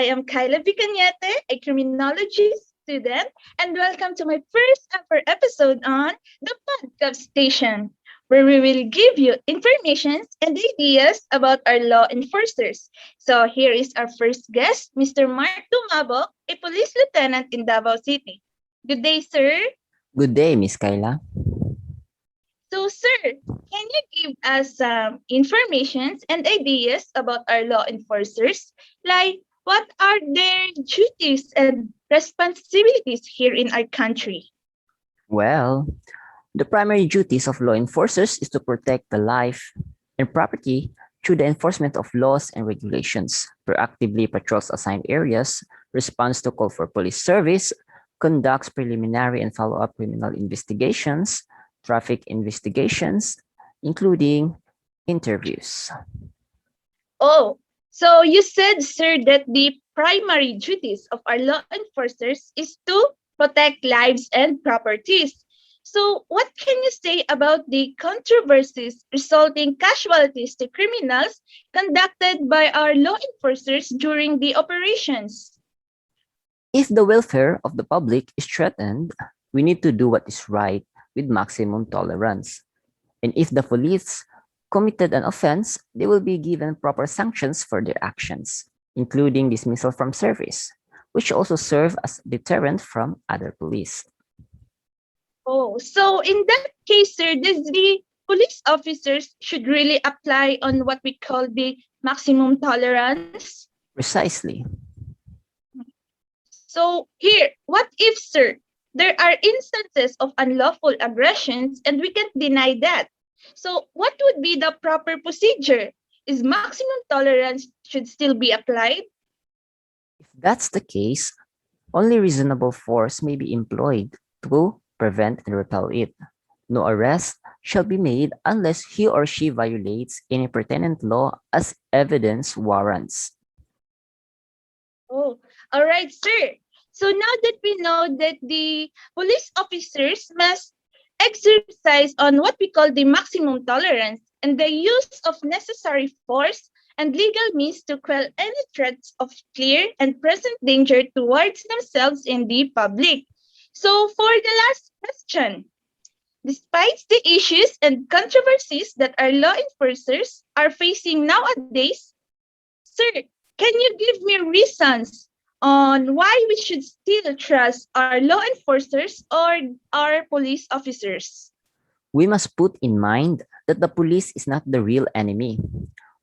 I am Kyla Vicañete, a criminology student, and welcome to my first ever episode on the podcast station, where we will give you information and ideas about our law enforcers. So here is our first guest, Mr. Mark Dumabok, a police lieutenant in Davao City. Good day, sir. Good day, Miss Kayla. So, sir, can you give us some information and ideas about our law enforcers? Like, what are their duties and responsibilities here in our country? Well, the primary duties of law enforcers is to protect the life and property through the enforcement of laws and regulations, proactively patrols assigned areas, responds to call for police service, conducts preliminary and follow-up criminal investigations, traffic investigations, including interviews. Oh, so you said, sir, that the primary duties of our law enforcers is to protect lives and properties. So, what can you say about the controversies resulting casualties to criminals conducted by our law enforcers during the operations? If the welfare of the public is threatened, we need to do what is right with maximum tolerance. And if the police committed an offense, they will be given proper sanctions for their actions, including dismissal from service, which also serve as deterrent from other police. Oh, so in that case, sir, the police officers should really apply on what we call the maximum tolerance. Precisely. So here, what if, sir, there are instances of unlawful aggressions and we can't deny that? So what would be the proper procedure? Is maximum tolerance should still be applied? If that's the case, only reasonable force may be employed to prevent and repel it. No arrest shall be made unless he or she violates any pertinent law as evidence warrants. Oh, all right, sir. So now that we know that the police officers must exercise on what we call the maximum tolerance and the use of necessary force and legal means to quell any threats of clear and present danger towards themselves and the public. So for the last question, despite the issues and controversies that our law enforcers are facing nowadays, sir, can you give me reasons on why we should still trust our law enforcers or our police officers? We must put in mind that the police is not the real enemy.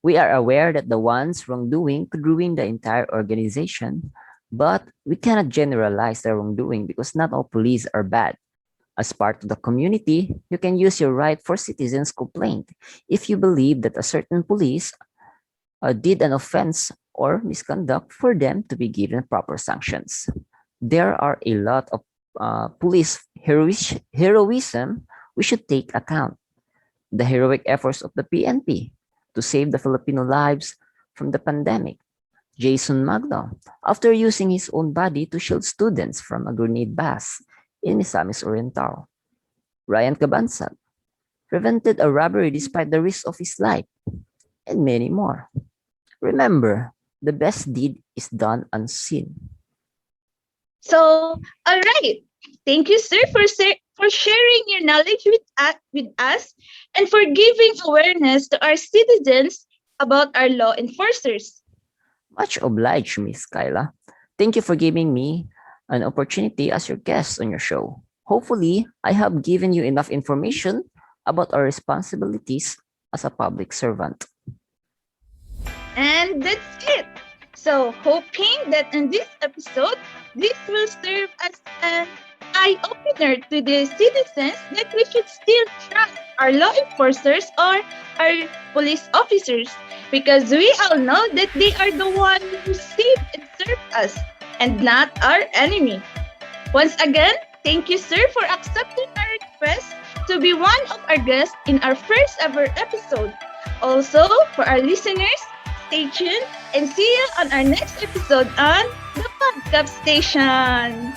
We are aware that the one's wrongdoing could ruin the entire organization, but we cannot generalize the wrongdoing because not all police are bad. As part of the community, you can use your right for citizens' complaint if you believe that a certain police did an offense or misconduct for them to be given proper sanctions. There are a lot of police heroism we should take account. The heroic efforts of the PNP to save the Filipino lives from the pandemic. Jason Magno, after using his own body to shield students from a grenade blast in Misamis Oriental. Ryan Cabansag prevented a robbery despite the risk of his life, and many more. Remember, the best deed is done unseen. So, all right. Thank you, sir, for sharing your knowledge with us and for giving awareness to our citizens about our law enforcers. Much obliged, Miss Kyla. Thank you for giving me an opportunity as your guest on your show. Hopefully, I have given you enough information about our responsibilities as a public servant. And that's it. So, hoping that in this episode, this will serve as an eye opener to the citizens that we should still trust our law enforcers or our police officers because we all know that they are the ones who save and serve us and not our enemy. Once again, thank you, sir, for accepting our request to be one of our guests in our first ever episode. Also, for our listeners, stay tuned and see you on our next episode on the podcast station.